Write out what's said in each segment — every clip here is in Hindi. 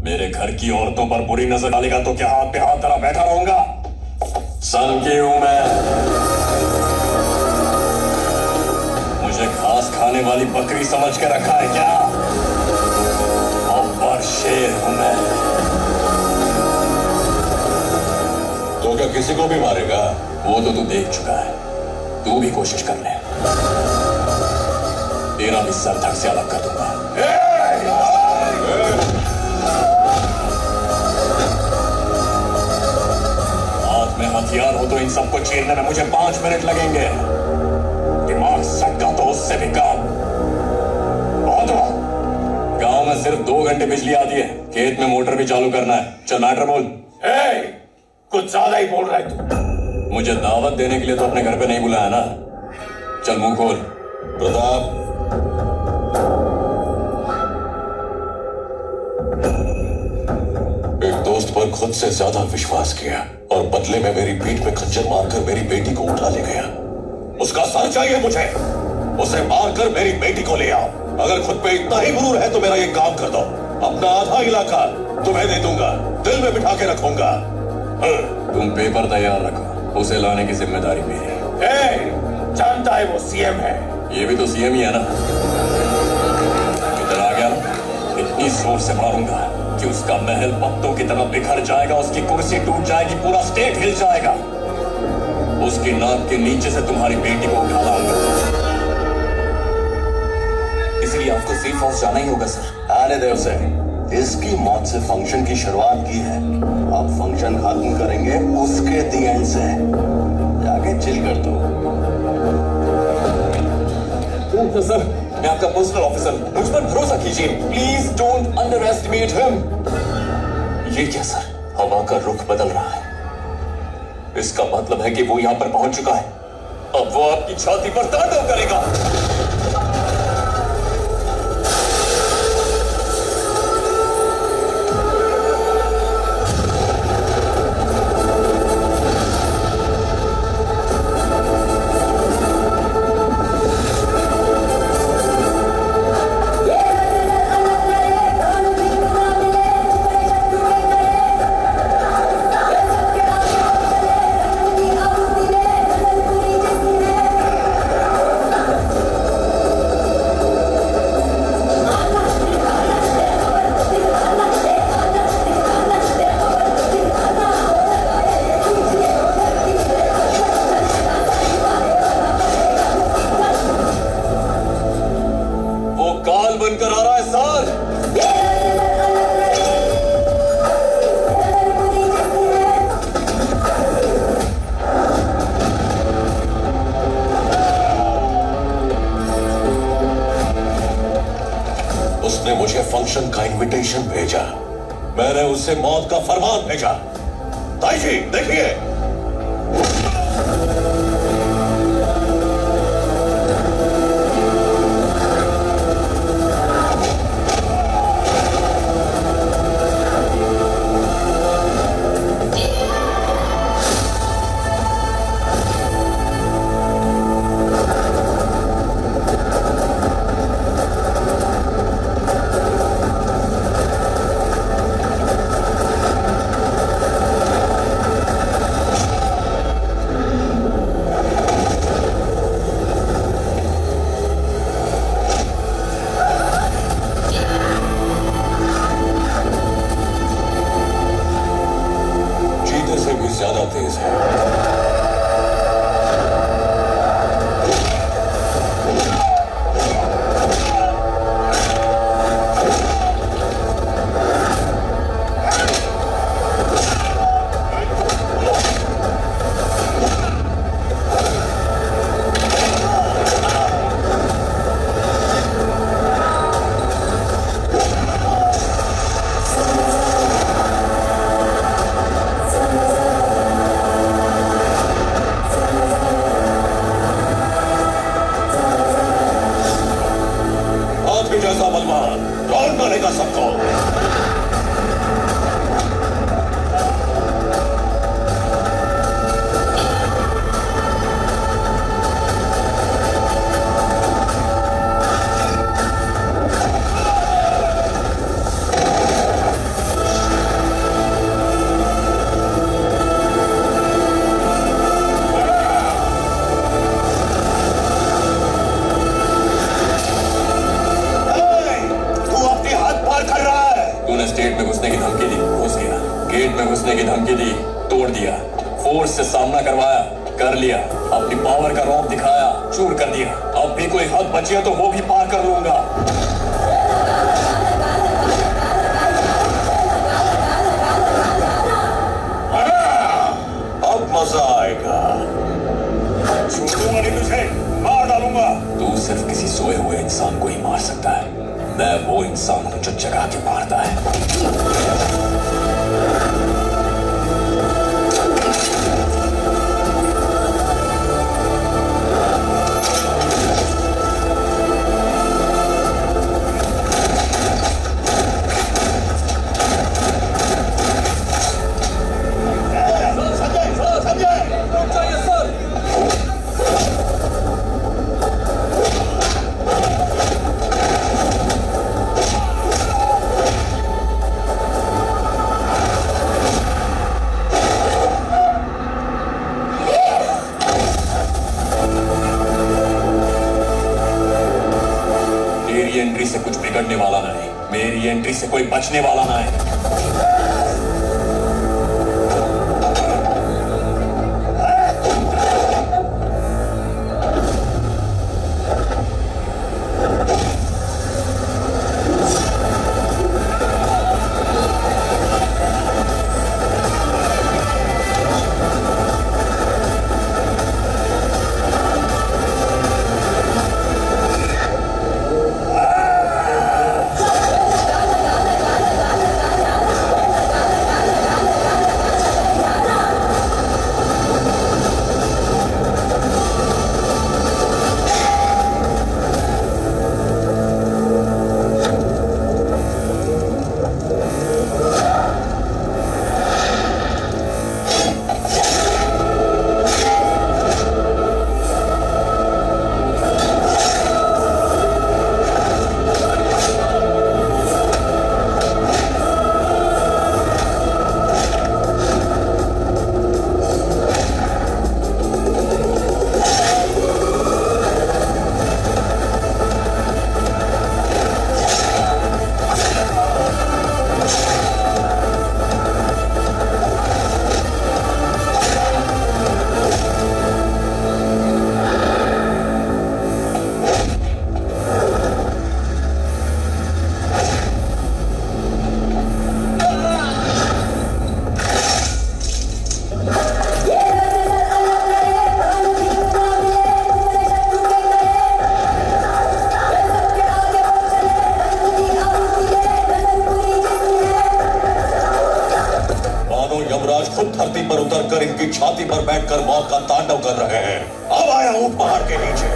मेरे घर की औरतों पर बुरी नजर डालेगा तो क्या हाथ पे हाथ धरा बैठा रहूंगा? सन की हूं मैं। मुझे घास खाने वाली बकरी समझ के रखा है क्या? अब्बर शेर हूं मैं। तो क्या किसी को भी मारेगा? वो तो तू देख चुका है। तू भी कोशिश कर ले, तेरा भी सर धड़ से अलग कर दूंगा। हाथ में हथियार हो तो इन सबको चीरने में मुझे 5 मिनट लगेंगे। दिमाग सटका तो उससे भी काम। बहुत हुआ। गांव में सिर्फ 2 घंटे बिजली आती है, खेत में मोटर भी चालू करना है। चल मैटर बोल। कुछ ज्यादा ही बोल रहा है तू। मुझे दावत देने के लिए तो अपने घर पे नहीं बुलाया ना। चल मुंह खोल। प्रताप, एक दोस्त पर खुद से ज्यादा विश्वास किया और बदले में मेरी पीठ पे खंजर मारकर मेरी बेटी को उठा ले गया। उसका सर चाहिए मुझे। उसे मारकर मेरी बेटी को ले आओ। अगर खुद पे इतना ही गुरूर है तो मेरा ये काम कर दो। अपना आधा इलाका तुम्हें दे दूंगा, दिल में बिठा के रखूंगा। तुम पेपर तैयार रखो, उसे लाने की जिम्मेदारी मेरी। जानता है वो सीएम है। ये भी तो सीएम ही है ना। इधर आ गया, इतनी जोर से मारूंगा कि उसका महल पत्तों की तरह बिखर जाएगा, उसकी कुर्सी टूट जाएगी, पूरा स्टेट हिल जाएगा। उसकी नाक के नीचे से तुम्हारी बेटी को उठा लाऊंगा। इसलिए आपको सेफ हाउस जाना ही होगा सर। आने दे उसे। इसकी मौत से फंक्शन की शुरुआत की है, अब फंक्शन खत्म करेंगे उसके दी एंड से। जाके चिल कर दो। सर, मैं आपका पर्सनल ऑफिसर, मुझ पर भरोसा कीजिए। Please don't under estimate him. ये क्या सर, हवा का रुख बदल रहा है। इसका मतलब है कि वो यहां पर पहुंच चुका है। अब वो आपकी छाती पर तांडव करेगा। बनकर आ रहा है सर। उसने मुझे फंक्शन का इनविटेशन भेजा, मैंने उससे मौत का फरमान भेजा। ताई जी देखिए। ज्यादा तेज है। तूने स्टेट में घुसने की धमकी दी, घुस गया। गेट में घुसने की धमकी दी, तोड़ दिया। फोर्स से सामना करवाया, कर लिया। अपनी पावर का रौब दिखाया, चूर कर दिया। अब भी कोई हद बची है तो वो भी पार कर लूंगा। अब मजा आएगा। छूटूंगा नहीं तुझे, मार डालूंगा। तू सिर्फ किसी सोए हुए इंसान को ही मार सकता है। मैं वो इंसान हूं जो जगा के मारता है। तेरी एंट्री से कुछ बिगड़ने वाला नहीं, मेरी एंट्री से कोई बचने वाला नहीं। यमराज खुद धरती पर उतरकर इनकी छाती पर बैठकर मौत का तांडव कर रहे हैं। अब आया हूं पहाड़ के नीचे।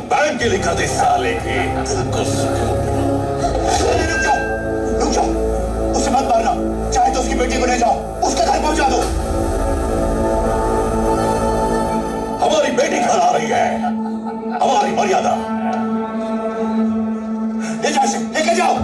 बैंक के लिखा दे साले की। रुक जाओ, उसे मत मारना। चाहे तो उसकी बेटी को ले जाओ, उसके घर पहुंचा दो। हमारी बेटी घर आ रही है, हमारी मर्यादा। ले जाओ इसे, लेके जाओ।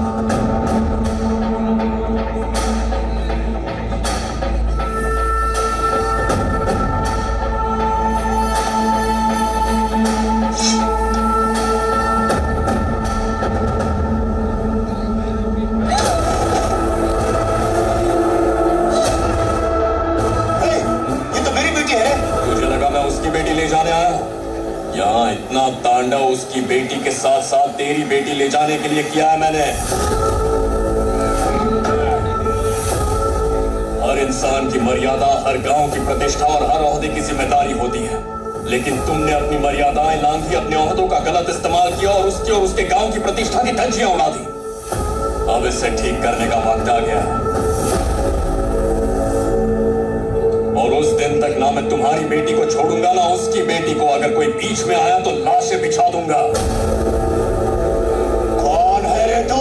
ले जाने आया। यहाँ इतना तांडव उसकी बेटी के साथ साथ तेरी बेटी ले जाने के लिए किया है मैंने। हर इंसान की मर्यादा, हर गांव की प्रतिष्ठा और हर ओहदे की जिम्मेदारी होती है, लेकिन तुमने अपनी मर्यादाएं लांघी, अपने ओहदों का गलत इस्तेमाल किया और उसकी और उसके गांव की प्रतिष्ठा की धज्जियां उड़ा दी। अब इसे ठीक करने का वक्त आ गया है। और उस दिन तक ना मैं तुम्हारी बेटी को छोड़ूंगा ना उसकी बेटी को। अगर कोई बीच में आया तो लाशें बिछा दूंगा। कौन है रे तू?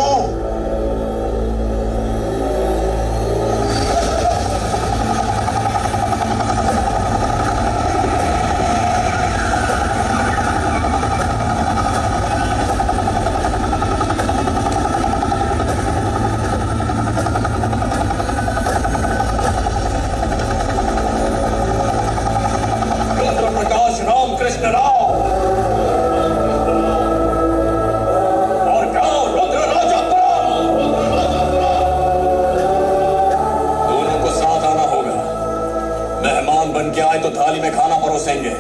परोसेंगे।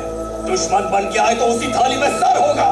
दुश्मन बन के आए तो उसी थाली में सर होगा।